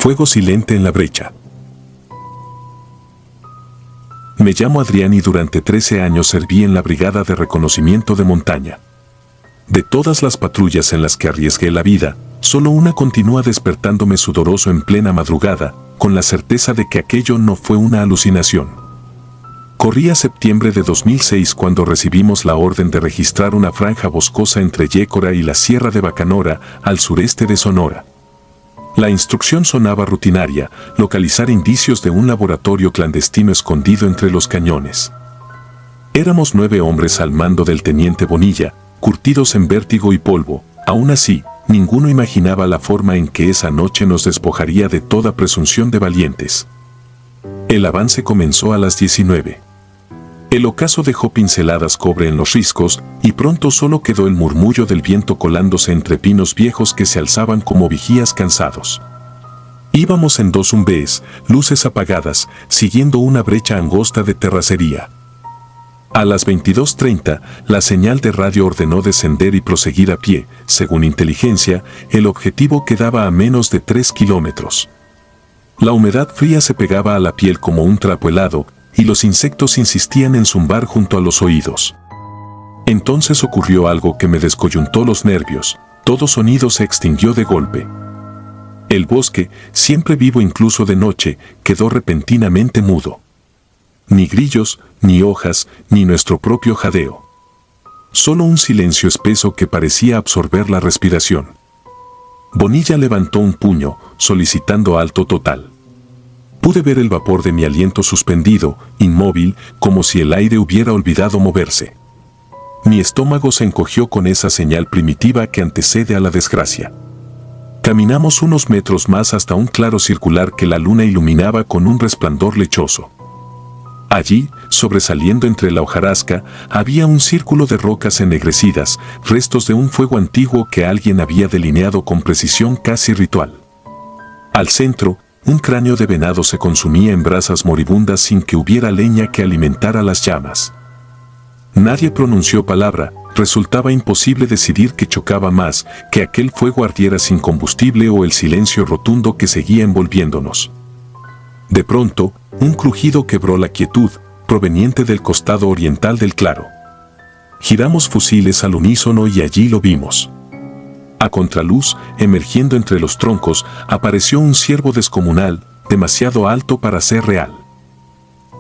Fuego silente en la brecha. Me llamo Adrián y durante 13 años serví en la Brigada de Reconocimiento de Montaña. De todas las patrullas en las que arriesgué la vida, solo una continúa despertándome sudoroso en plena madrugada, con la certeza de que aquello no fue una alucinación. Corría septiembre de 2006 cuando recibimos la orden de registrar una franja boscosa entre Yécora y la Sierra de Bacanora, al sureste de Sonora. La instrucción sonaba rutinaria: localizar indicios de un laboratorio clandestino escondido entre los cañones. Éramos 9 hombres al mando del teniente Bonilla, curtidos en vértigo y polvo. Aún así, ninguno imaginaba la forma en que esa noche nos despojaría de toda presunción de valientes. El avance comenzó a las 19. El ocaso dejó pinceladas cobre en los riscos, y pronto solo quedó el murmullo del viento colándose entre pinos viejos que se alzaban como vigías cansados. Íbamos en 2 umbés, luces apagadas, siguiendo una brecha angosta de terracería. A las 22:30, la señal de radio ordenó descender y proseguir a pie. Según inteligencia, el objetivo quedaba a menos de 3 kilómetros. La humedad fría se pegaba a la piel como un trapo helado, y los insectos insistían en zumbar junto a los oídos. Entonces ocurrió algo que me descoyuntó los nervios. Todo sonido se extinguió de golpe. El bosque, siempre vivo incluso de noche, quedó repentinamente mudo. Ni grillos, ni hojas, ni nuestro propio jadeo. Solo un silencio espeso que parecía absorber la respiración. Bonilla levantó un puño, solicitando alto total. Pude ver el vapor de mi aliento suspendido, inmóvil, como si el aire hubiera olvidado moverse. Mi estómago se encogió con esa señal primitiva que antecede a la desgracia. Caminamos unos metros más hasta un claro circular que la luna iluminaba con un resplandor lechoso. Allí, sobresaliendo entre la hojarasca, había un círculo de rocas ennegrecidas, restos de un fuego antiguo que alguien había delineado con precisión casi ritual. Al centro, un cráneo de venado se consumía en brasas moribundas sin que hubiera leña que alimentara las llamas. Nadie pronunció palabra. Resultaba imposible decidir qué chocaba más, que aquel fuego ardiera sin combustible o el silencio rotundo que seguía envolviéndonos. De pronto, un crujido quebró la quietud, proveniente del costado oriental del claro. Giramos fusiles al unísono y allí lo vimos. A contraluz, emergiendo entre los troncos, apareció un ciervo descomunal, demasiado alto para ser real.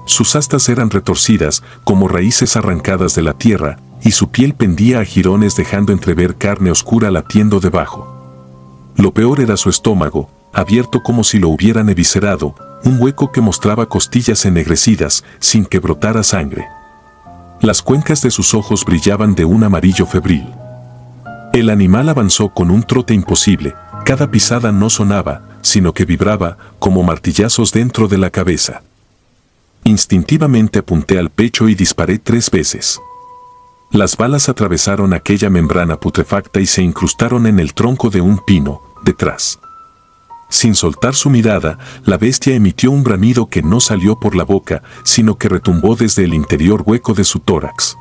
Sus astas eran retorcidas, como raíces arrancadas de la tierra, y su piel pendía a jirones dejando entrever carne oscura latiendo debajo. Lo peor era su estómago, abierto como si lo hubieran eviscerado, un hueco que mostraba costillas ennegrecidas, sin que brotara sangre. Las cuencas de sus ojos brillaban de un amarillo febril. El animal avanzó con un trote imposible. Cada pisada no sonaba, sino que vibraba, como martillazos dentro de la cabeza. Instintivamente apunté al pecho y disparé 3 veces. Las balas atravesaron aquella membrana putrefacta y se incrustaron en el tronco de un pino, detrás. Sin soltar su mirada, la bestia emitió un bramido que no salió por la boca, sino que retumbó desde el interior hueco de su tórax.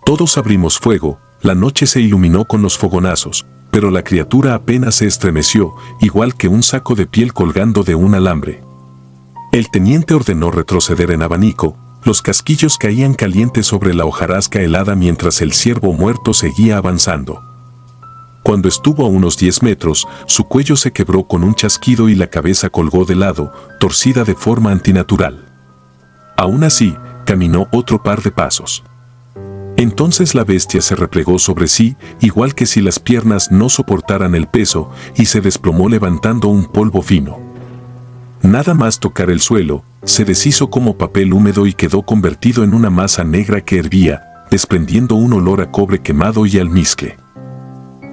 Todos abrimos fuego. La noche se iluminó con los fogonazos, pero la criatura apenas se estremeció, igual que un saco de piel colgando de un alambre. El teniente ordenó retroceder en abanico. Los casquillos caían calientes sobre la hojarasca helada mientras el ciervo muerto seguía avanzando. Cuando estuvo a unos 10 metros, su cuello se quebró con un chasquido y la cabeza colgó de lado, torcida de forma antinatural. Aún así, caminó otro par de pasos. Entonces la bestia se replegó sobre sí, igual que si las piernas no soportaran el peso, y se desplomó levantando un polvo fino. Nada más tocar el suelo, se deshizo como papel húmedo y quedó convertido en una masa negra que hervía, desprendiendo un olor a cobre quemado y almizcle.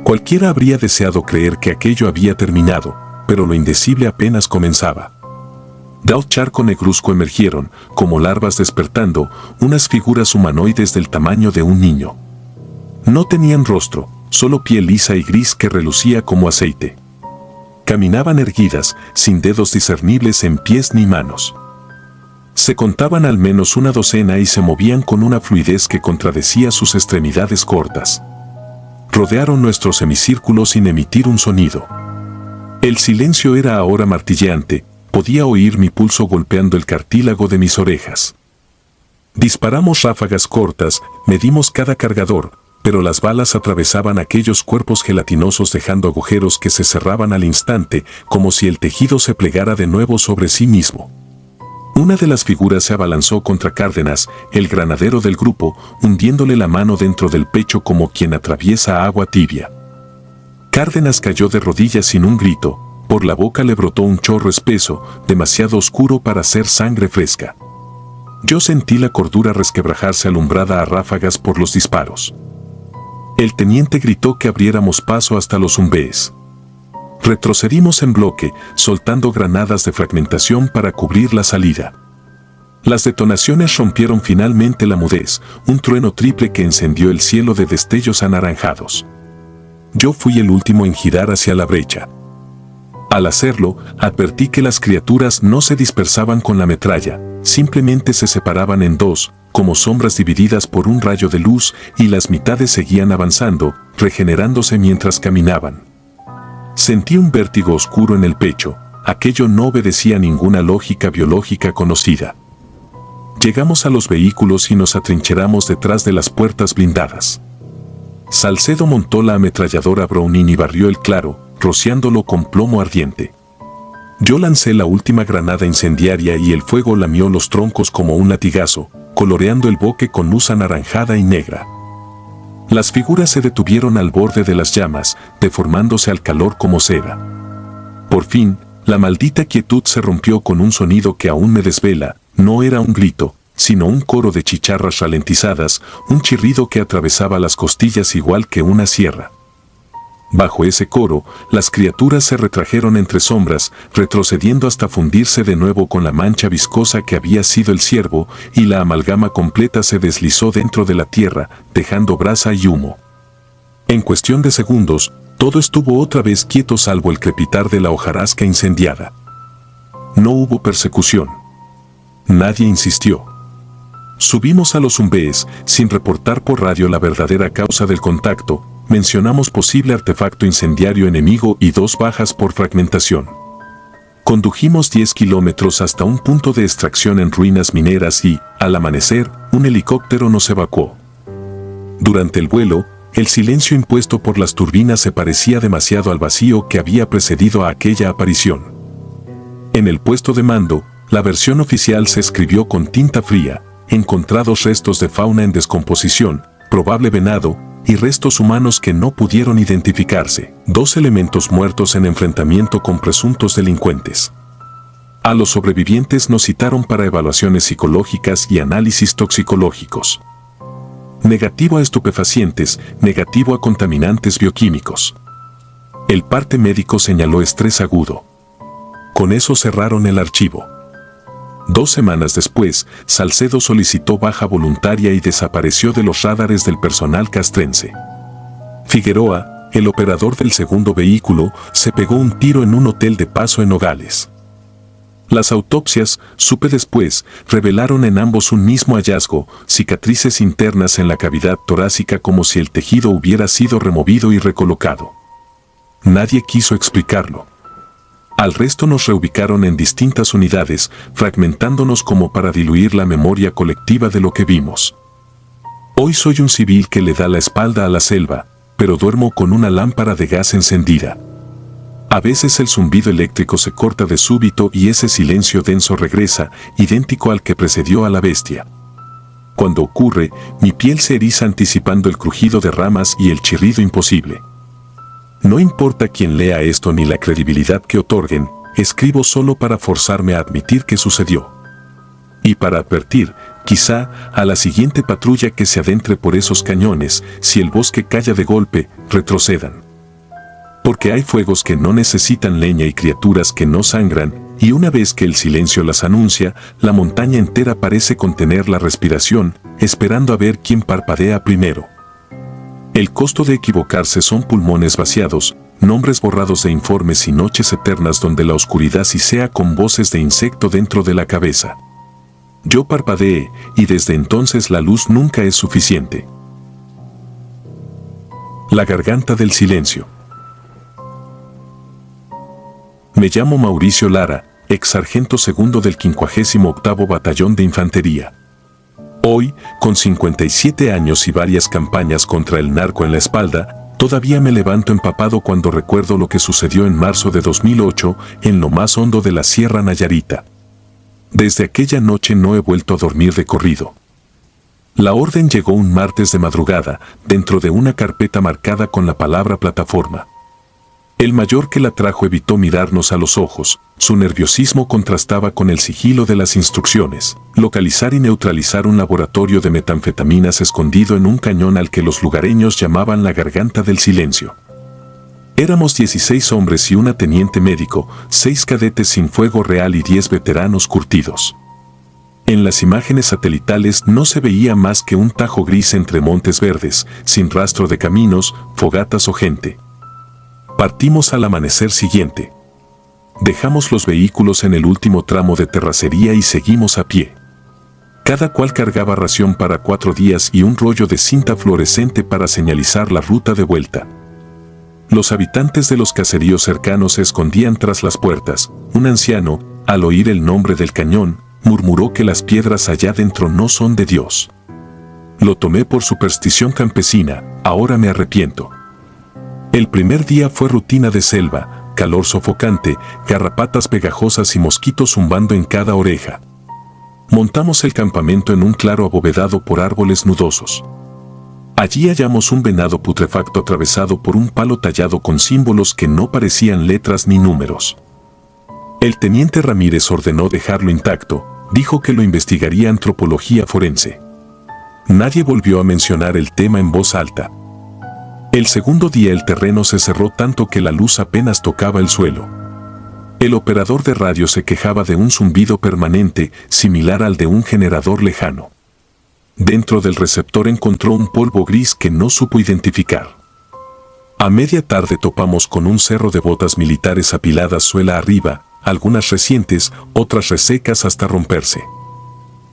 Cualquiera habría deseado creer que aquello había terminado, pero lo indecible apenas comenzaba. Del charco negruzco emergieron, como larvas despertando, unas figuras humanoides del tamaño de un niño. No tenían rostro, solo piel lisa y gris que relucía como aceite. Caminaban erguidas, sin dedos discernibles en pies ni manos. Se contaban al menos una docena y se movían con una fluidez que contradecía sus extremidades cortas. Rodearon nuestro semicírculo sin emitir un sonido. El silencio era ahora martilleante, podía oír mi pulso golpeando el cartílago de mis orejas. Disparamos ráfagas cortas, medimos cada cargador, pero las balas atravesaban aquellos cuerpos gelatinosos dejando agujeros que se cerraban al instante, como si el tejido se plegara de nuevo sobre sí mismo. Una de las figuras se abalanzó contra Cárdenas, el granadero del grupo, hundiéndole la mano dentro del pecho como quien atraviesa agua tibia. Cárdenas cayó de rodillas sin un grito, por la boca le brotó un chorro espeso, demasiado oscuro para ser sangre fresca. Yo sentí la cordura resquebrajarse alumbrada a ráfagas por los disparos. El teniente gritó que abriéramos paso hasta los zumbés. Retrocedimos en bloque, soltando granadas de fragmentación para cubrir la salida. Las detonaciones rompieron finalmente la mudez, un trueno triple que encendió el cielo de destellos anaranjados. Yo fui el último en girar hacia la brecha. Al hacerlo, advertí que las criaturas no se dispersaban con la metralla, simplemente se separaban en dos, como sombras divididas por un rayo de luz, y las mitades seguían avanzando, regenerándose mientras caminaban. Sentí un vértigo oscuro en el pecho, aquello no obedecía a ninguna lógica biológica conocida. Llegamos a los vehículos y nos atrincheramos detrás de las puertas blindadas. Salcedo montó la ametralladora Browning y barrió el claro, rociándolo con plomo ardiente. Yo lancé la última granada incendiaria y el fuego lamió los troncos como un latigazo, coloreando el bosque con luz anaranjada y negra. Las figuras se detuvieron al borde de las llamas, deformándose al calor como cera. Por fin, la maldita quietud se rompió con un sonido que aún me desvela, no era un grito, sino un coro de chicharras ralentizadas, un chirrido que atravesaba las costillas igual que una sierra. Bajo ese coro, las criaturas se retrajeron entre sombras, retrocediendo hasta fundirse de nuevo con la mancha viscosa que había sido el ciervo, y la amalgama completa se deslizó dentro de la tierra, dejando brasa y humo. En cuestión de segundos, todo estuvo otra vez quieto salvo el crepitar de la hojarasca incendiada. No hubo persecución. Nadie insistió. Subimos a los zumbés, sin reportar por radio la verdadera causa del contacto. Mencionamos posible artefacto incendiario enemigo y 2 bajas por fragmentación. Condujimos 10 kilómetros hasta un punto de extracción en ruinas mineras y, al amanecer, un helicóptero nos evacuó. Durante el vuelo, el silencio impuesto por las turbinas se parecía demasiado al vacío que había precedido a aquella aparición. En el puesto de mando, la versión oficial se escribió con tinta fría: encontrados restos de fauna en descomposición, probable venado, y restos humanos que no pudieron identificarse, 2 elementos muertos en enfrentamiento con presuntos delincuentes. A los sobrevivientes nos citaron para evaluaciones psicológicas y análisis toxicológicos. Negativo a estupefacientes, negativo a contaminantes bioquímicos. El parte médico señaló estrés agudo. Con eso cerraron el archivo. 2 semanas después, Salcedo solicitó baja voluntaria y desapareció de los radares del personal castrense. Figueroa, el operador del segundo vehículo, se pegó un tiro en un hotel de paso en Nogales. Las autopsias, supe después, revelaron en ambos un mismo hallazgo: cicatrices internas en la cavidad torácica como si el tejido hubiera sido removido y recolocado. Nadie quiso explicarlo. Al resto nos reubicaron en distintas unidades, fragmentándonos como para diluir la memoria colectiva de lo que vimos. Hoy soy un civil que le da la espalda a la selva, pero duermo con una lámpara de gas encendida. A veces el zumbido eléctrico se corta de súbito y ese silencio denso regresa, idéntico al que precedió a la bestia. Cuando ocurre, mi piel se eriza anticipando el crujido de ramas y el chirrido imposible. No importa quién lea esto ni la credibilidad que otorguen, escribo solo para forzarme a admitir que sucedió. Y para advertir, quizá, a la siguiente patrulla que se adentre por esos cañones, si el bosque calla de golpe, retrocedan. Porque hay fuegos que no necesitan leña y criaturas que no sangran, y una vez que el silencio las anuncia, la montaña entera parece contener la respiración, esperando a ver quién parpadea primero. El costo de equivocarse son pulmones vaciados, nombres borrados de informes y noches eternas donde la oscuridad sisea con voces de insecto dentro de la cabeza. Yo parpadeé, y desde entonces la luz nunca es suficiente. La garganta del silencio. Me llamo Mauricio Lara, ex sargento segundo del 58º Batallón de Infantería. Hoy, con 57 años y varias campañas contra el narco en la espalda, todavía me levanto empapado cuando recuerdo lo que sucedió en marzo de 2008 en lo más hondo de la Sierra Nayarita. Desde aquella noche no he vuelto a dormir de corrido. La orden llegó un martes de madrugada, dentro de una carpeta marcada con la palabra plataforma. El mayor que la trajo evitó mirarnos a los ojos, su nerviosismo contrastaba con el sigilo de las instrucciones: localizar y neutralizar un laboratorio de metanfetaminas escondido en un cañón al que los lugareños llamaban la Garganta del Silencio. Éramos 16 hombres y una teniente médico, 6 cadetes sin fuego real y 10 veteranos curtidos. En las imágenes satelitales no se veía más que un tajo gris entre montes verdes, sin rastro de caminos, fogatas o gente. Partimos al amanecer siguiente. Dejamos los vehículos en el último tramo de terracería y seguimos a pie. Cada cual cargaba ración para 4 días y un rollo de cinta fluorescente para señalizar la ruta de vuelta. Los habitantes de los caseríos cercanos se escondían tras las puertas. Un anciano, al oír el nombre del cañón, murmuró que las piedras allá dentro no son de Dios. Lo tomé por superstición campesina, ahora me arrepiento. El primer día fue rutina de selva, calor sofocante, garrapatas pegajosas y mosquitos zumbando en cada oreja. Montamos el campamento en un claro abovedado por árboles nudosos. Allí hallamos un venado putrefacto atravesado por un palo tallado con símbolos que no parecían letras ni números. El teniente Ramírez ordenó dejarlo intacto, dijo que lo investigaría antropología forense. Nadie volvió a mencionar el tema en voz alta. El segundo día el terreno se cerró tanto que la luz apenas tocaba el suelo. El operador de radio se quejaba de un zumbido permanente, similar al de un generador lejano. Dentro del receptor encontró un polvo gris que no supo identificar. A media tarde topamos con un cerro de botas militares apiladas suela arriba, algunas recientes, otras resecas hasta romperse.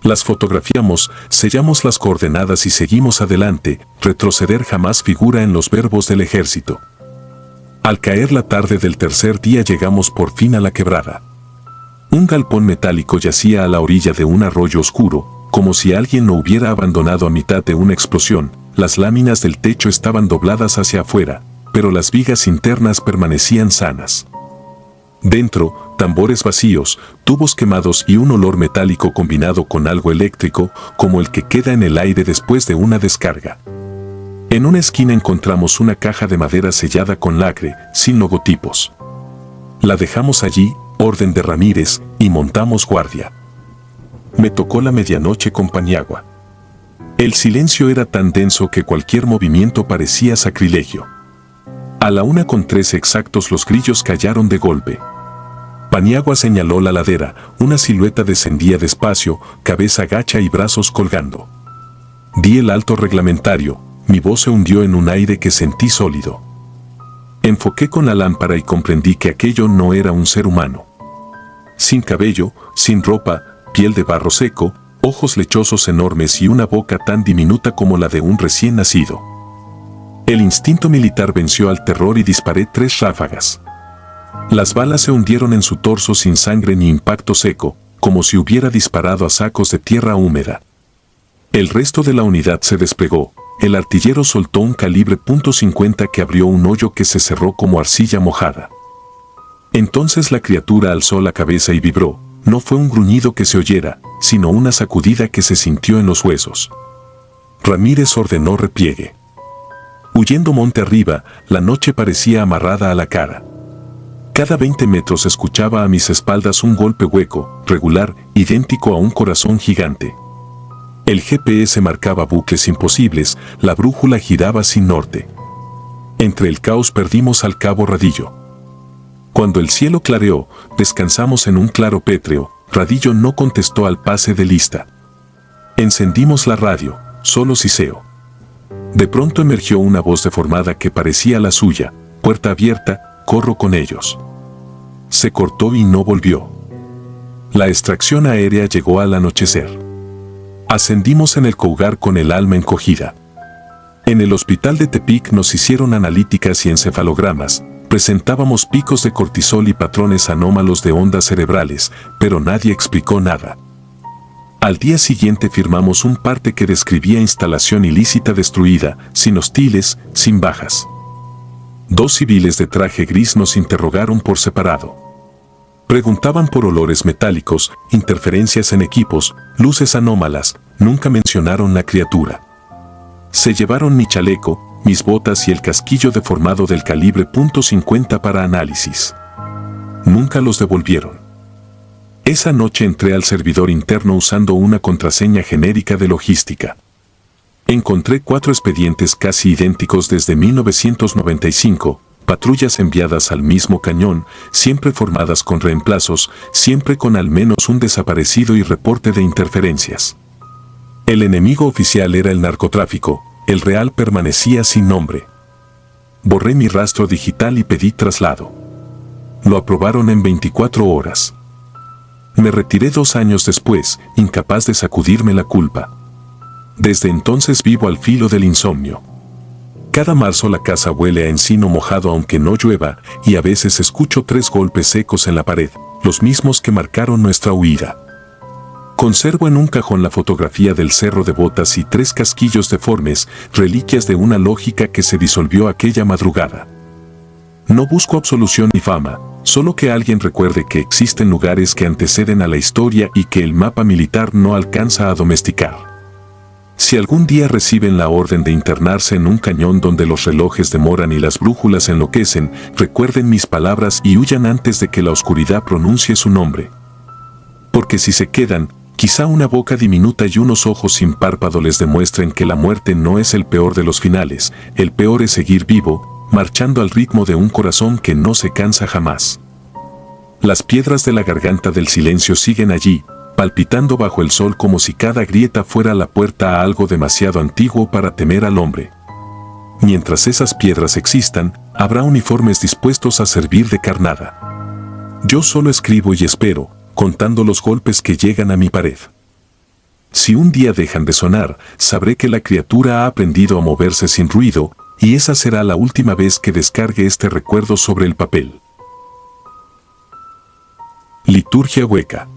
Las fotografiamos, sellamos las coordenadas y seguimos adelante. Retroceder jamás figura en los verbos del ejército. Al caer la tarde del tercer día llegamos por fin a la quebrada. Un galpón metálico yacía a la orilla de un arroyo oscuro, como si alguien lo hubiera abandonado a mitad de una explosión. Las láminas del techo estaban dobladas hacia afuera, pero las vigas internas permanecían sanas. Dentro, tambores vacíos, tubos quemados y un olor metálico combinado con algo eléctrico, como el que queda en el aire después de una descarga. En una esquina encontramos una caja de madera sellada con lacre, sin logotipos. La dejamos allí, orden de Ramírez, y montamos guardia. Me tocó la medianoche con Paniagua. El silencio era tan denso que cualquier movimiento parecía sacrilegio. A la 1:13 exactos los grillos callaron de golpe. Paniagua señaló la ladera, una silueta descendía despacio, cabeza gacha y brazos colgando. Di el alto reglamentario, mi voz se hundió en un aire que sentí sólido. Enfoqué con la lámpara y comprendí que aquello no era un ser humano. Sin cabello, sin ropa, piel de barro seco, ojos lechosos enormes y una boca tan diminuta como la de un recién nacido. El instinto militar venció al terror y disparé 3 ráfagas. Las balas se hundieron en su torso sin sangre ni impacto seco, como si hubiera disparado a sacos de tierra húmeda. El resto de la unidad se desplegó. El artillero soltó un calibre .50 que abrió un hoyo que se cerró como arcilla mojada. Entonces la criatura alzó la cabeza y vibró. No fue un gruñido que se oyera, sino una sacudida que se sintió en los huesos. Ramírez ordenó repliegue. Huyendo monte arriba, la noche parecía amarrada a la cara. Cada 20 metros escuchaba a mis espaldas un golpe hueco, regular, idéntico a un corazón gigante. El GPS marcaba bucles imposibles, la brújula giraba sin norte. Entre el caos perdimos al cabo Radillo. Cuando el cielo clareó, descansamos en un claro pétreo. Radillo no contestó al pase de lista. Encendimos la radio, solo siseo. De pronto emergió una voz deformada que parecía la suya. Puerta abierta, corro con ellos. Se cortó y no volvió. La extracción aérea llegó al anochecer. Ascendimos en el Cougar con el alma encogida. En el hospital de Tepic nos hicieron analíticas y encefalogramas, Presentábamos picos de cortisol y patrones anómalos de ondas cerebrales, pero nadie explicó nada. Al día siguiente firmamos un parte que describía instalación ilícita destruida, sin hostiles, sin bajas. 2 civiles de traje gris nos interrogaron por separado. Preguntaban por olores metálicos, interferencias en equipos, luces anómalas, nunca mencionaron la criatura. Se llevaron mi chaleco, mis botas y el casquillo deformado del calibre .50 para análisis. Nunca los devolvieron. Esa noche entré al servidor interno usando una contraseña genérica de logística. Encontré 4 expedientes casi idénticos desde 1995, patrullas enviadas al mismo cañón, siempre formadas con reemplazos, siempre con al menos un desaparecido y reporte de interferencias. El enemigo oficial era el narcotráfico, el real permanecía sin nombre. Borré mi rastro digital y pedí traslado. Lo aprobaron en 24 horas. Me retiré 2 años después, incapaz de sacudirme la culpa. Desde entonces vivo al filo del insomnio. Cada marzo la casa huele a encino mojado aunque no llueva, y a veces escucho 3 golpes secos en la pared, los mismos que marcaron nuestra huida. Conservo en un cajón la fotografía del cerro de botas y 3 casquillos deformes, reliquias de una lógica que se disolvió aquella madrugada. No busco absolución ni fama, solo que alguien recuerde que existen lugares que anteceden a la historia y que el mapa militar no alcanza a domesticar. Si algún día reciben la orden de internarse en un cañón donde los relojes demoran y las brújulas enloquecen, recuerden mis palabras y huyan antes de que la oscuridad pronuncie su nombre. Porque si se quedan, quizá una boca diminuta y unos ojos sin párpado les demuestren que la muerte no es el peor de los finales, el peor es seguir vivo, marchando al ritmo de un corazón que no se cansa jamás. Las piedras de la garganta del silencio siguen allí, palpitando bajo el sol como si cada grieta fuera la puerta a algo demasiado antiguo para temer al hombre. Mientras esas piedras existan, habrá uniformes dispuestos a servir de carnada. Yo solo escribo y espero, contando los golpes que llegan a mi pared. Si un día dejan de sonar, sabré que la criatura ha aprendido a moverse sin ruido, y esa será la última vez que descargue este recuerdo sobre el papel. Liturgia hueca.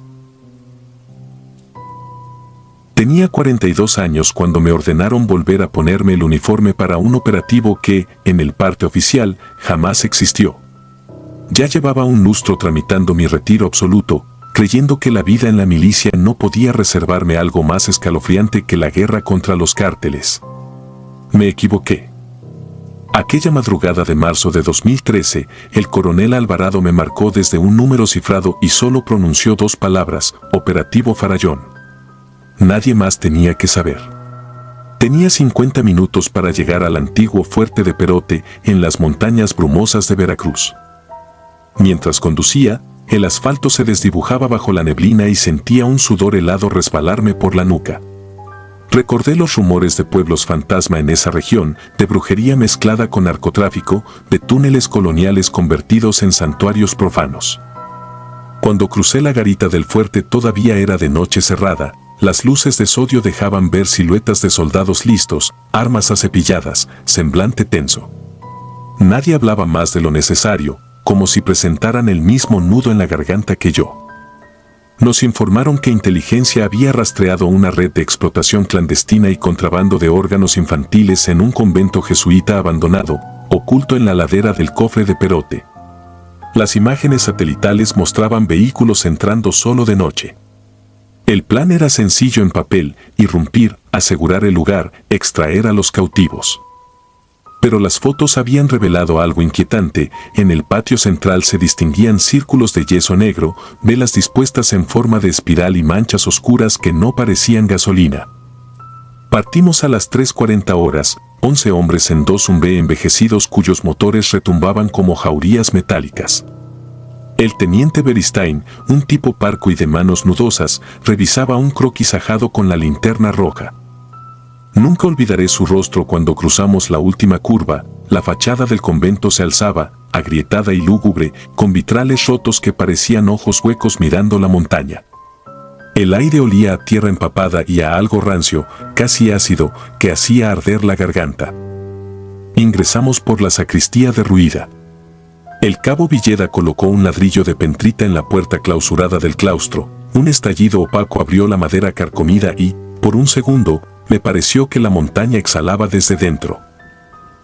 Tenía 42 años cuando me ordenaron volver a ponerme el uniforme para un operativo que, en el parte oficial, jamás existió. Ya llevaba un lustro tramitando mi retiro absoluto, creyendo que la vida en la milicia no podía reservarme algo más escalofriante que la guerra contra los cárteles. Me equivoqué. Aquella madrugada de marzo de 2013, el coronel Alvarado me marcó desde un número cifrado y solo pronunció 2 palabras: Operativo Farallón. Nadie más tenía que saber. Tenía 50 minutos para llegar al antiguo fuerte de Perote, en las montañas brumosas de Veracruz. Mientras conducía, el asfalto se desdibujaba bajo la neblina y sentía un sudor helado resbalarme por la nuca. Recordé los rumores de pueblos fantasma en esa región, de brujería mezclada con narcotráfico, de túneles coloniales convertidos en santuarios profanos. Cuando crucé la garita del fuerte todavía era de noche cerrada, las luces de sodio dejaban ver siluetas de soldados listos, armas acepilladas, semblante tenso. Nadie hablaba más de lo necesario, como si presentaran el mismo nudo en la garganta que yo. Nos informaron que inteligencia había rastreado una red de explotación clandestina y contrabando de órganos infantiles en un convento jesuita abandonado, oculto en la ladera del Cofre de Perote. Las imágenes satelitales mostraban vehículos entrando solo de noche. El plan era sencillo en papel: irrumpir, asegurar el lugar, extraer a los cautivos. Pero las fotos habían revelado algo inquietante. En el patio central se distinguían círculos de yeso negro, velas dispuestas en forma de espiral y manchas oscuras que no parecían gasolina. Partimos a las 3:40 horas, 11 hombres en 2 Humvee envejecidos cuyos motores retumbaban como jaurías metálicas. El teniente Beristain, un tipo parco y de manos nudosas, revisaba un croquis ajado con la linterna roja. Nunca olvidaré su rostro cuando cruzamos la última curva. La fachada del convento se alzaba, agrietada y lúgubre, con vitrales rotos que parecían ojos huecos mirando la montaña. El aire olía a tierra empapada y a algo rancio, casi ácido, que hacía arder la garganta. Ingresamos por la sacristía derruida. El cabo Villeda colocó un ladrillo de pentrita en la puerta clausurada del claustro. Un estallido opaco abrió la madera carcomida y, por un segundo, me pareció que la montaña exhalaba desde dentro.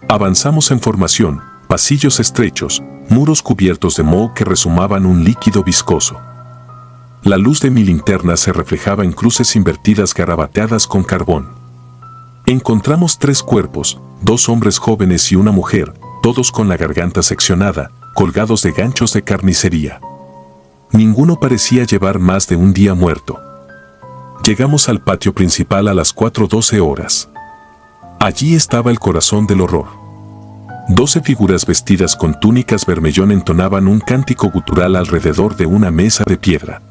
Avanzamos en formación, pasillos estrechos, muros cubiertos de moho que resumaban un líquido viscoso. La luz de mi linterna se reflejaba en cruces invertidas garabateadas con carbón. Encontramos 3 cuerpos, 2 hombres jóvenes y una mujer, todos con la garganta seccionada, colgados de ganchos de carnicería. Ninguno parecía llevar más de un día muerto. Llegamos al patio principal a las 4:12 horas. Allí estaba el corazón del horror. 12 figuras vestidas con túnicas vermellón entonaban un cántico gutural alrededor de una mesa de piedra.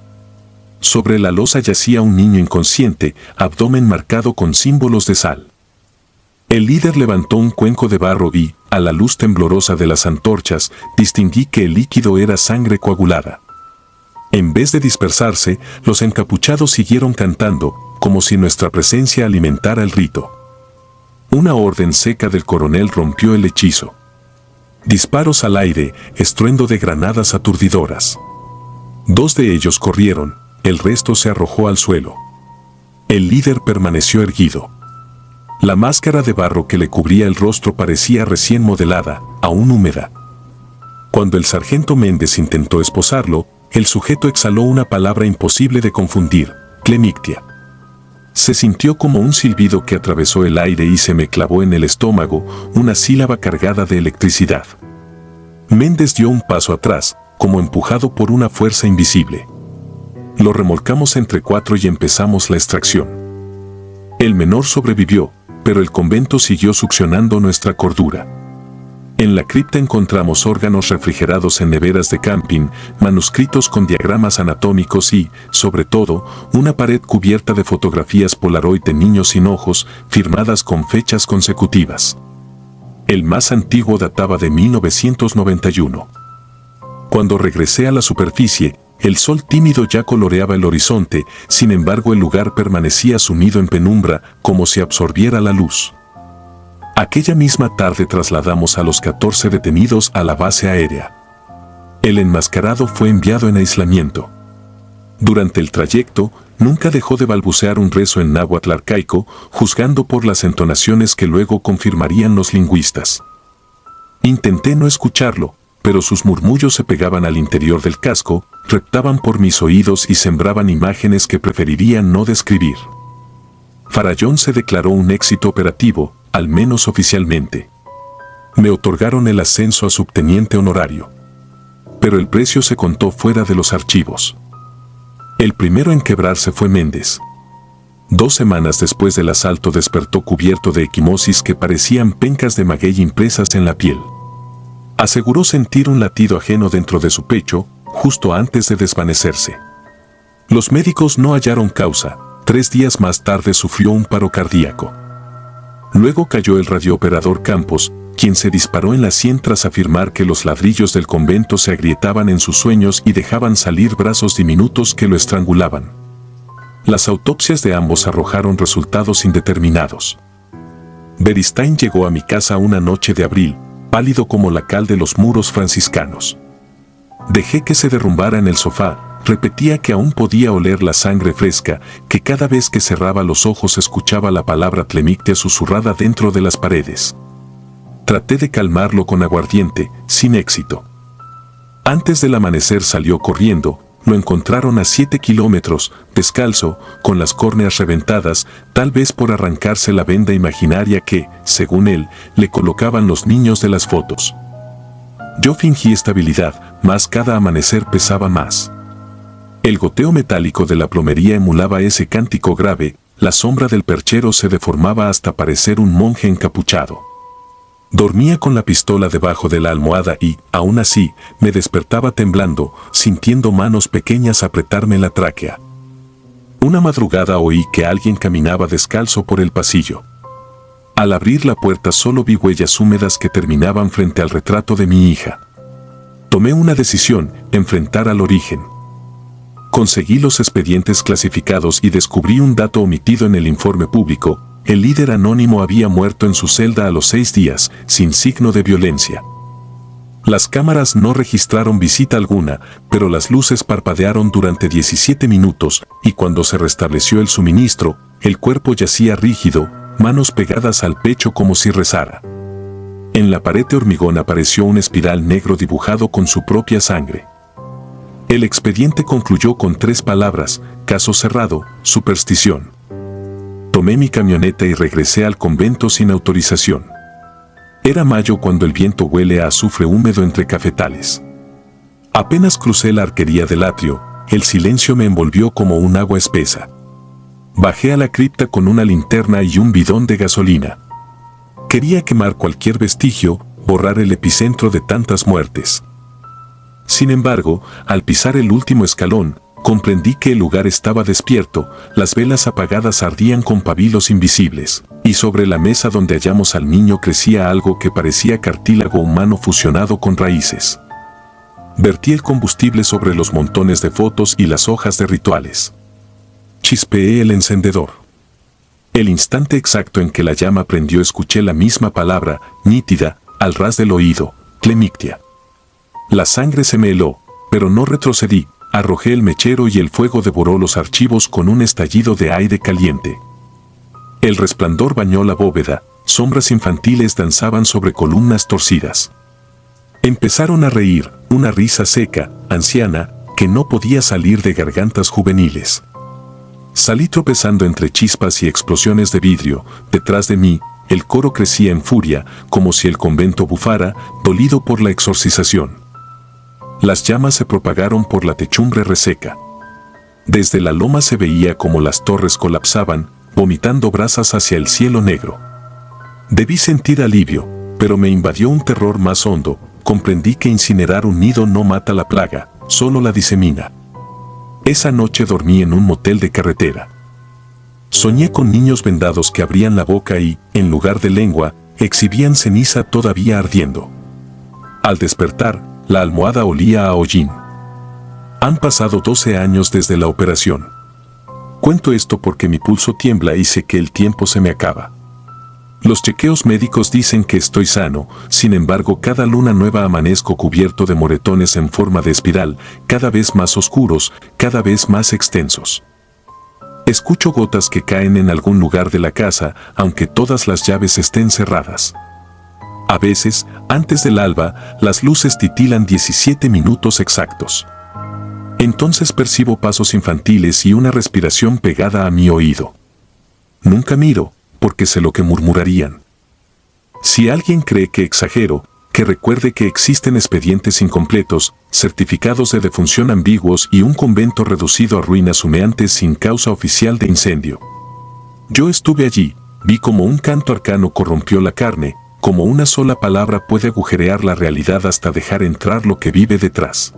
Sobre la losa yacía un niño inconsciente, abdomen marcado con símbolos de sal. El líder levantó un cuenco de barro y, a la luz temblorosa de las antorchas, distinguí que el líquido era sangre coagulada. En vez de dispersarse, los encapuchados siguieron cantando, como si nuestra presencia alimentara el rito. Una orden seca del coronel rompió el hechizo. Disparos al aire, estruendo de granadas aturdidoras. 2 de ellos corrieron, el resto se arrojó al suelo. El líder permaneció erguido. La máscara de barro que le cubría el rostro parecía recién modelada, aún húmeda. Cuando el sargento Méndez intentó esposarlo, el sujeto exhaló una palabra imposible de confundir, clemictia. Se sintió como un silbido que atravesó el aire y se me clavó en el estómago, una sílaba cargada de electricidad. Méndez dio un paso atrás, como empujado por una fuerza invisible. Lo remolcamos entre 4 y empezamos la extracción. El menor sobrevivió, pero el convento siguió succionando nuestra cordura. En la cripta encontramos órganos refrigerados en neveras de camping, manuscritos con diagramas anatómicos y, sobre todo, una pared cubierta de fotografías Polaroid de niños sin ojos, firmadas con fechas consecutivas. El más antiguo databa de 1991. Cuando regresé a la superficie, el sol tímido ya coloreaba el horizonte, sin embargo el lugar permanecía sumido en penumbra, como si absorbiera la luz. Aquella misma tarde trasladamos a los 14 detenidos a la base aérea. El enmascarado fue enviado en aislamiento. Durante el trayecto, nunca dejó de balbucear un rezo en náhuatl arcaico, juzgando por las entonaciones que luego confirmarían los lingüistas. Intenté no escucharlo, pero sus murmullos se pegaban al interior del casco, reptaban por mis oídos y sembraban imágenes que preferiría no describir. Farallón se declaró un éxito operativo, al menos oficialmente. Me otorgaron el ascenso a subteniente honorario. Pero el precio se contó fuera de los archivos. El primero en quebrarse fue Méndez. 2 semanas después del asalto despertó cubierto de equimosis que parecían pencas de maguey impresas en la piel. Aseguró sentir un latido ajeno dentro de su pecho, justo antes de desvanecerse. Los médicos no hallaron causa. 3 días más tarde sufrió un paro cardíaco. Luego cayó el radiooperador Campos, quien se disparó en la sien tras afirmar que los ladrillos del convento se agrietaban en sus sueños y dejaban salir brazos diminutos que lo estrangulaban. Las autopsias de ambos arrojaron resultados indeterminados. Beristain llegó a mi casa una noche de abril, pálido como la cal de los muros franciscanos. Dejé que se derrumbara en el sofá, repetía que aún podía oler la sangre fresca, que cada vez que cerraba los ojos escuchaba la palabra tlemictia susurrada dentro de las paredes. Traté de calmarlo con aguardiente, sin éxito. Antes del amanecer salió corriendo, lo encontraron a 7 kilómetros, descalzo, con las córneas reventadas, tal vez por arrancarse la venda imaginaria que, según él, le colocaban los niños de las fotos. Yo fingí estabilidad, mas cada amanecer pesaba más. El goteo metálico de la plomería emulaba ese cántico grave, la sombra del perchero se deformaba hasta parecer un monje encapuchado. Dormía con la pistola debajo de la almohada y, aún así, me despertaba temblando, sintiendo manos pequeñas apretarme la tráquea. Una madrugada oí que alguien caminaba descalzo por el pasillo. Al abrir la puerta solo vi huellas húmedas que terminaban frente al retrato de mi hija. Tomé una decisión, enfrentar al origen. Conseguí los expedientes clasificados y descubrí un dato omitido en el informe público. El líder anónimo había muerto en su celda a los 6 días, sin signo de violencia. Las cámaras no registraron visita alguna, pero las luces parpadearon durante 17 minutos y cuando se restableció el suministro, el cuerpo yacía rígido, manos pegadas al pecho como si rezara. En la pared de hormigón apareció un espiral negro dibujado con su propia sangre. El expediente concluyó con 3 palabras: caso cerrado, superstición. Tomé mi camioneta y regresé al convento sin autorización. Era mayo cuando el viento huele a azufre húmedo entre cafetales. Apenas crucé la arquería del atrio, el silencio me envolvió como un agua espesa. Bajé a la cripta con una linterna y un bidón de gasolina. Quería quemar cualquier vestigio, borrar el epicentro de tantas muertes. Sin embargo, al pisar el último escalón, comprendí que el lugar estaba despierto, las velas apagadas ardían con pabilos invisibles, y sobre la mesa donde hallamos al niño crecía algo que parecía cartílago humano fusionado con raíces. Vertí el combustible sobre los montones de fotos y las hojas de rituales. Chispeé el encendedor. El instante exacto en que la llama prendió escuché la misma palabra, nítida, al ras del oído: clemictia. La sangre se me heló, pero no retrocedí. Arrojé el mechero y el fuego devoró los archivos con un estallido de aire caliente. El resplandor bañó la bóveda, sombras infantiles danzaban sobre columnas torcidas. Empezaron a reír, una risa seca, anciana, que no podía salir de gargantas juveniles. Salí tropezando entre chispas y explosiones de vidrio. Detrás de mí, el coro crecía en furia, como si el convento bufara, dolido por la exorcización. Las llamas se propagaron por la techumbre reseca. Desde la loma se veía como las torres colapsaban, vomitando brasas hacia el cielo negro. Debí sentir alivio, pero me invadió un terror más hondo. Comprendí que incinerar un nido no mata la plaga, solo la disemina. Esa noche dormí en un motel de carretera. Soñé con niños vendados que abrían la boca y, en lugar de lengua, exhibían ceniza todavía ardiendo. Al despertar, la almohada olía a hollín. Han pasado 12 años desde la operación. Cuento esto porque mi pulso tiembla y sé que el tiempo se me acaba. Los chequeos médicos dicen que estoy sano, sin embargo cada luna nueva amanezco cubierto de moretones en forma de espiral, cada vez más oscuros, cada vez más extensos. Escucho gotas que caen en algún lugar de la casa, aunque todas las llaves estén cerradas. A veces, antes del alba, las luces titilan 17 minutos exactos. Entonces percibo pasos infantiles y una respiración pegada a mi oído. Nunca miro, porque sé lo que murmurarían. Si alguien cree que exagero, que recuerde que existen expedientes incompletos, certificados de defunción ambiguos y un convento reducido a ruinas humeantes sin causa oficial de incendio. Yo estuve allí, vi cómo un canto arcano corrompió la carne, como una sola palabra puede agujerear la realidad hasta dejar entrar lo que vive detrás.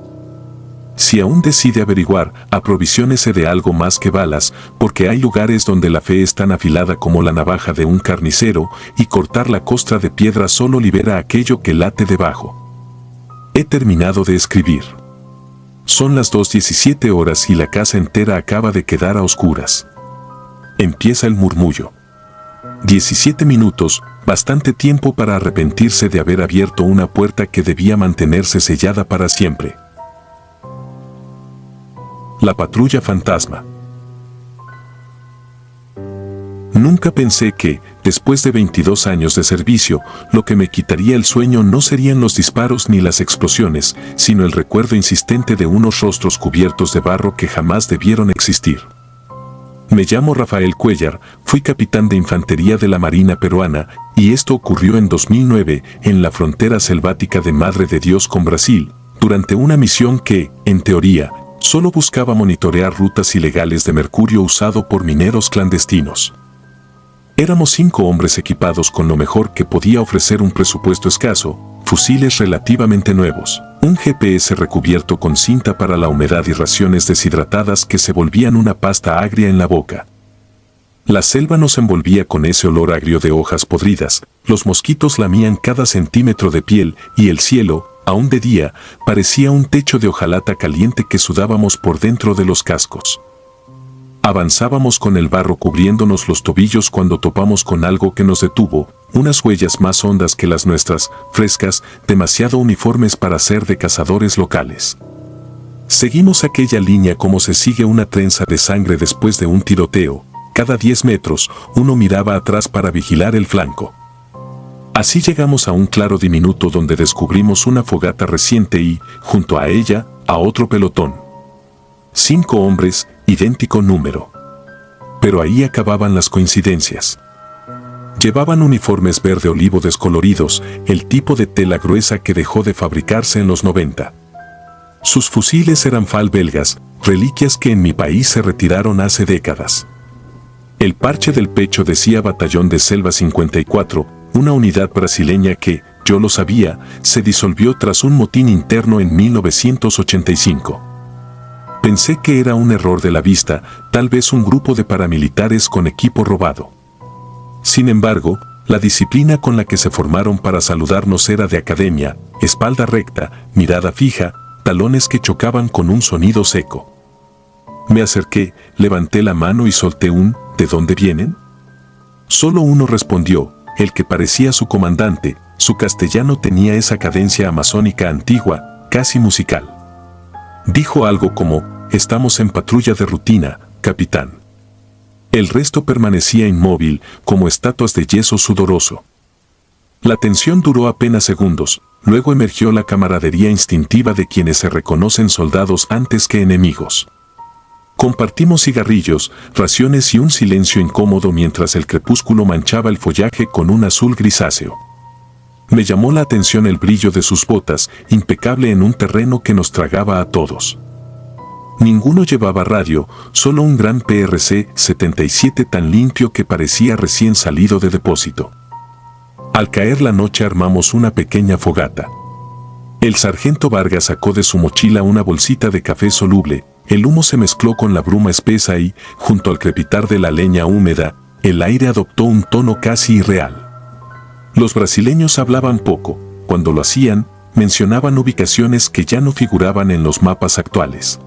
Si aún decide averiguar, aprovisionese de algo más que balas, porque hay lugares donde la fe es tan afilada como la navaja de un carnicero, y cortar la costra de piedra solo libera aquello que late debajo. He terminado de escribir. Son las 2:17 horas y la casa entera acaba de quedar a oscuras. Empieza el murmullo. 17 minutos, bastante tiempo para arrepentirse de haber abierto una puerta que debía mantenerse sellada para siempre. La patrulla fantasma. Nunca pensé que, después de 22 años de servicio, lo que me quitaría el sueño no serían los disparos ni las explosiones, sino el recuerdo insistente de unos rostros cubiertos de barro que jamás debieron existir. Me llamo Rafael Cuellar, fui capitán de infantería de la Marina peruana, y esto ocurrió en 2009, en la frontera selvática de Madre de Dios con Brasil, durante una misión que, en teoría, solo buscaba monitorear rutas ilegales de mercurio usado por mineros clandestinos. Éramos 5 hombres equipados con lo mejor que podía ofrecer un presupuesto escaso, fusiles relativamente nuevos, un GPS recubierto con cinta para la humedad y raciones deshidratadas que se volvían una pasta agria en la boca. La selva nos envolvía con ese olor agrio de hojas podridas, los mosquitos lamían cada centímetro de piel y el cielo, aún de día, parecía un techo de hojalata caliente que sudábamos por dentro de los cascos. Avanzábamos con el barro cubriéndonos los tobillos cuando topamos con algo que nos detuvo, unas huellas más hondas que las nuestras, frescas, demasiado uniformes para ser de cazadores locales. Seguimos aquella línea como se sigue una trenza de sangre después de un tiroteo. Cada 10 metros, uno miraba atrás para vigilar el flanco. Así llegamos a un claro diminuto donde descubrimos una fogata reciente y, junto a ella, a otro pelotón. 5 hombres, idéntico número. Pero ahí acababan las coincidencias. Llevaban uniformes verde olivo descoloridos, el tipo de tela gruesa que dejó de fabricarse en los 90. Sus fusiles eran FAL belgas, reliquias que en mi país se retiraron hace décadas. El parche del pecho decía Batallón de Selva 54, una unidad brasileña que, yo lo sabía, se disolvió tras un motín interno en 1985. Pensé que era un error de la vista, tal vez un grupo de paramilitares con equipo robado. Sin embargo, la disciplina con la que se formaron para saludarnos era de academia, espalda recta, mirada fija, talones que chocaban con un sonido seco. Me acerqué, levanté la mano y solté un ¿de dónde vienen? Solo uno respondió, el que parecía su comandante. Su castellano tenía esa cadencia amazónica antigua, casi musical. Dijo algo como, estamos en patrulla de rutina, capitán. El resto permanecía inmóvil, como estatuas de yeso sudoroso. La tensión duró apenas segundos, luego emergió la camaradería instintiva de quienes se reconocen soldados antes que enemigos. Compartimos cigarrillos, raciones y un silencio incómodo mientras el crepúsculo manchaba el follaje con un azul grisáceo. Me llamó la atención el brillo de sus botas, impecable en un terreno que nos tragaba a todos. Ninguno llevaba radio, solo un gran PRC-77 tan limpio que parecía recién salido de depósito. Al caer la noche armamos una pequeña fogata. El sargento Vargas sacó de su mochila una bolsita de café soluble, el humo se mezcló con la bruma espesa y, junto al crepitar de la leña húmeda, el aire adoptó un tono casi irreal. Los brasileños hablaban poco, cuando lo hacían, mencionaban ubicaciones que ya no figuraban en los mapas actuales.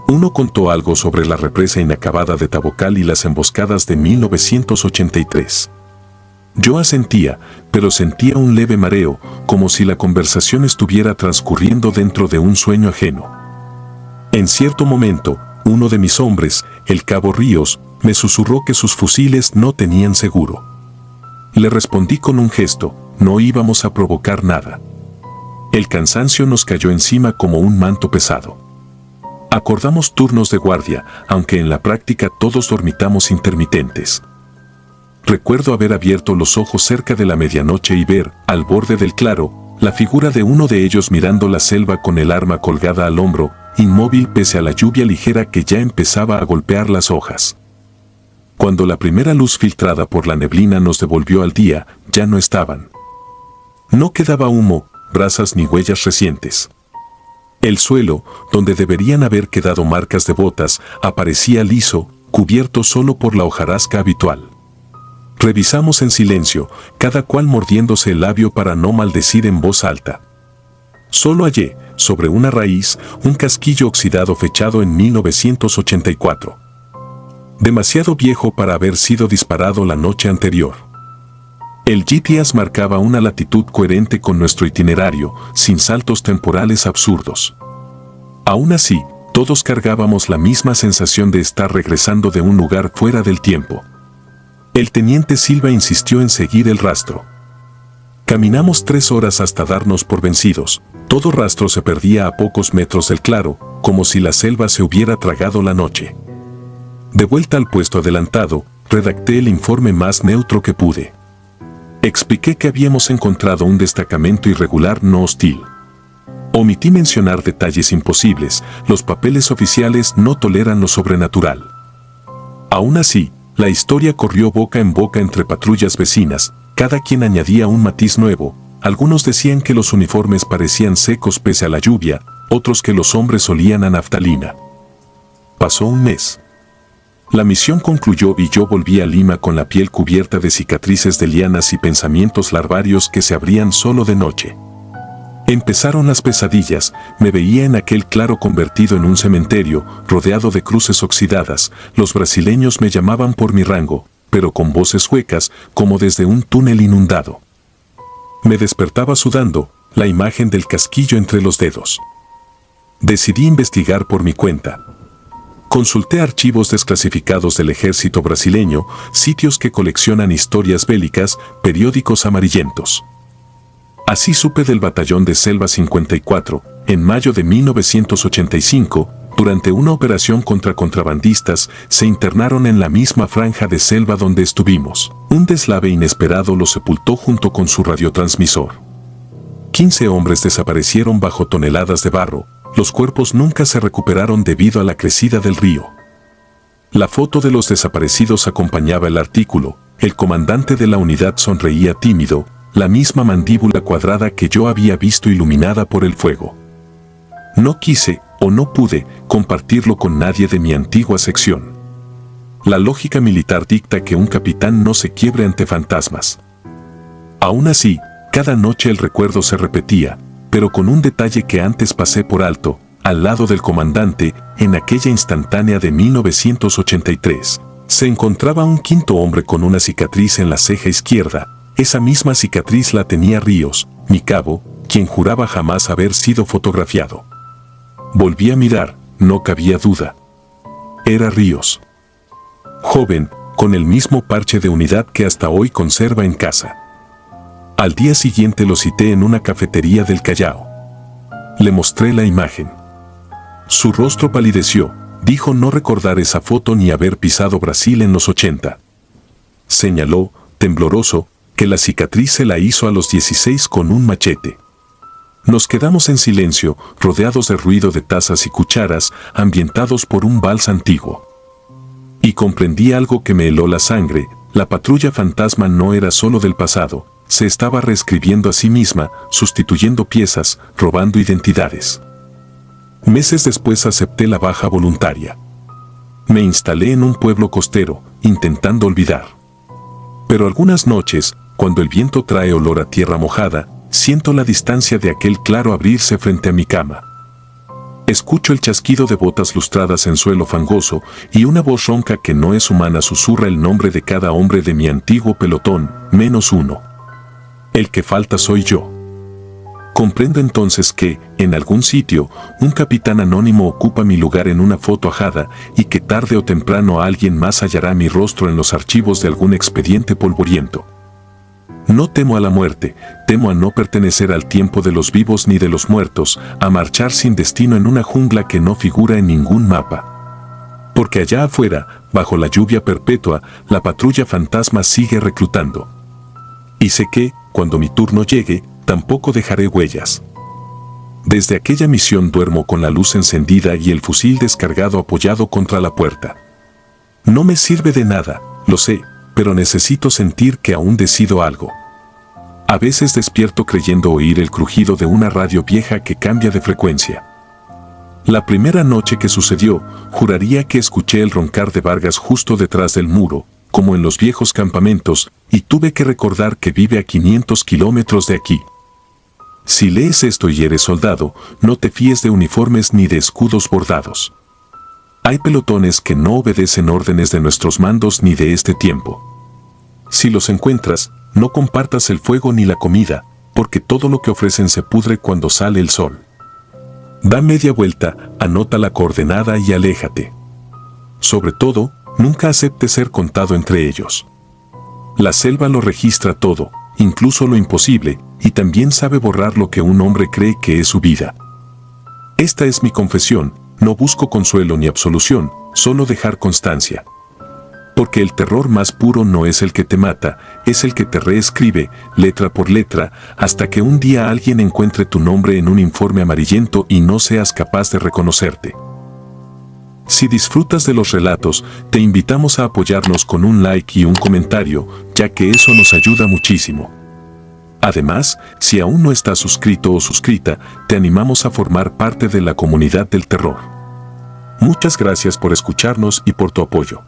Uno contó algo sobre la represa inacabada de Tabocal y las emboscadas de 1983. Yo asentía, pero sentía un leve mareo, como si la conversación estuviera transcurriendo dentro de un sueño ajeno. En cierto momento, uno de mis hombres, el cabo Ríos, me susurró que sus fusiles no tenían seguro. Le respondí con un gesto, no íbamos a provocar nada. El cansancio nos cayó encima como un manto pesado. Acordamos turnos de guardia, aunque en la práctica todos dormitamos intermitentes. Recuerdo haber abierto los ojos cerca de la medianoche y ver, al borde del claro, la figura de uno de ellos mirando la selva con el arma colgada al hombro, inmóvil pese a la lluvia ligera que ya empezaba a golpear las hojas. Cuando la primera luz filtrada por la neblina nos devolvió al día, ya no estaban. No quedaba humo, brasas ni huellas recientes. El suelo, donde deberían haber quedado marcas de botas, aparecía liso, cubierto solo por la hojarasca habitual. Revisamos en silencio, cada cual mordiéndose el labio para no maldecir en voz alta. Solo hallé, sobre una raíz, un casquillo oxidado fechado en 1984. Demasiado viejo para haber sido disparado la noche anterior. El GPS marcaba una latitud coherente con nuestro itinerario, sin saltos temporales absurdos. Aún así, todos cargábamos la misma sensación de estar regresando de un lugar fuera del tiempo. El teniente Silva insistió en seguir el rastro. Caminamos 3 horas hasta darnos por vencidos. Todo rastro se perdía a pocos metros del claro, como si la selva se hubiera tragado la noche. De vuelta al puesto adelantado, redacté el informe más neutro que pude. Expliqué que habíamos encontrado un destacamento irregular no hostil. Omití mencionar detalles imposibles, los papeles oficiales no toleran lo sobrenatural. Aún así, la historia corrió boca en boca entre patrullas vecinas, cada quien añadía un matiz nuevo. Algunos decían que los uniformes parecían secos pese a la lluvia, otros que los hombres olían a naftalina. Pasó un mes. La misión concluyó y yo volví a Lima con la piel cubierta de cicatrices de lianas y pensamientos larvarios que se abrían solo de noche. Empezaron las pesadillas, me veía en aquel claro convertido en un cementerio, rodeado de cruces oxidadas, los brasileños me llamaban por mi rango, pero con voces huecas, como desde un túnel inundado. Me despertaba sudando, la imagen del casquillo entre los dedos. Decidí investigar por mi cuenta. Consulté archivos desclasificados del ejército brasileño, sitios que coleccionan historias bélicas, periódicos amarillentos. Así supe del batallón de Selva 54, en mayo de 1985, durante una operación contra contrabandistas, se internaron en la misma franja de selva donde estuvimos. Un deslave inesperado los sepultó junto con su radiotransmisor. 15 hombres desaparecieron bajo toneladas de barro, los cuerpos nunca se recuperaron debido a la crecida del río. La foto de los desaparecidos acompañaba el artículo, el comandante de la unidad sonreía tímido, la misma mandíbula cuadrada que yo había visto iluminada por el fuego. No quise, o no pude, compartirlo con nadie de mi antigua sección. La lógica militar dicta que un capitán no se quiebre ante fantasmas. Aún así, cada noche el recuerdo se repetía, pero con un detalle que antes pasé por alto, al lado del comandante, en aquella instantánea de 1983, se encontraba un quinto hombre con una cicatriz en la ceja izquierda. Esa misma cicatriz la tenía Ríos, mi cabo, quien juraba jamás haber sido fotografiado. Volví a mirar, no cabía duda. Era Ríos. Joven, con el mismo parche de unidad que hasta hoy conserva en casa. Al día siguiente lo cité en una cafetería del Callao. Le mostré la imagen. Su rostro palideció, dijo no recordar esa foto ni haber pisado Brasil en los 80. Señaló, tembloroso, que la cicatriz se la hizo a los 16 con un machete. Nos quedamos en silencio, rodeados de ruido de tazas y cucharas, ambientados por un vals antiguo. Y comprendí algo que me heló la sangre, la patrulla fantasma no era solo del pasado, se estaba reescribiendo a sí misma, sustituyendo piezas, robando identidades. Meses después acepté la baja voluntaria. Me instalé en un pueblo costero, intentando olvidar. Pero algunas noches, cuando el viento trae olor a tierra mojada, siento la distancia de aquel claro abrirse frente a mi cama. Escucho el chasquido de botas lustradas en suelo fangoso y una voz ronca que no es humana susurra el nombre de cada hombre de mi antiguo pelotón, menos uno. El que falta soy yo. Comprendo entonces que, en algún sitio, un capitán anónimo ocupa mi lugar en una foto ajada y que tarde o temprano alguien más hallará mi rostro en los archivos de algún expediente polvoriento. No temo a la muerte, temo a no pertenecer al tiempo de los vivos ni de los muertos, a marchar sin destino en una jungla que no figura en ningún mapa. Porque allá afuera, bajo la lluvia perpetua, la patrulla fantasma sigue reclutando. Y sé que, cuando mi turno llegue, tampoco dejaré huellas. Desde aquella misión duermo con la luz encendida y el fusil descargado apoyado contra la puerta. No me sirve de nada, lo sé, pero necesito sentir que aún decido algo. A veces despierto creyendo oír el crujido de una radio vieja que cambia de frecuencia. La primera noche que sucedió, juraría que escuché el roncar de Vargas justo detrás del muro, como en los viejos campamentos, y tuve que recordar que vive a 500 kilómetros de aquí. Si lees esto y eres soldado, no te fíes de uniformes ni de escudos bordados. Hay pelotones que no obedecen órdenes de nuestros mandos ni de este tiempo. Si los encuentras, no compartas el fuego ni la comida, porque todo lo que ofrecen se pudre cuando sale el sol. Da media vuelta, anota la coordenada y aléjate. Sobre todo, nunca aceptes ser contado entre ellos. La selva lo registra todo, incluso lo imposible, y también sabe borrar lo que un hombre cree que es su vida. Esta es mi confesión, no busco consuelo ni absolución, solo dejar constancia. Porque el terror más puro no es el que te mata, es el que te reescribe, letra por letra, hasta que un día alguien encuentre tu nombre en un informe amarillento y no seas capaz de reconocerte. Si disfrutas de los relatos, te invitamos a apoyarnos con un like y un comentario, ya que eso nos ayuda muchísimo. Además, si aún no estás suscrito o suscrita, te animamos a formar parte de la comunidad del terror. Muchas gracias por escucharnos y por tu apoyo.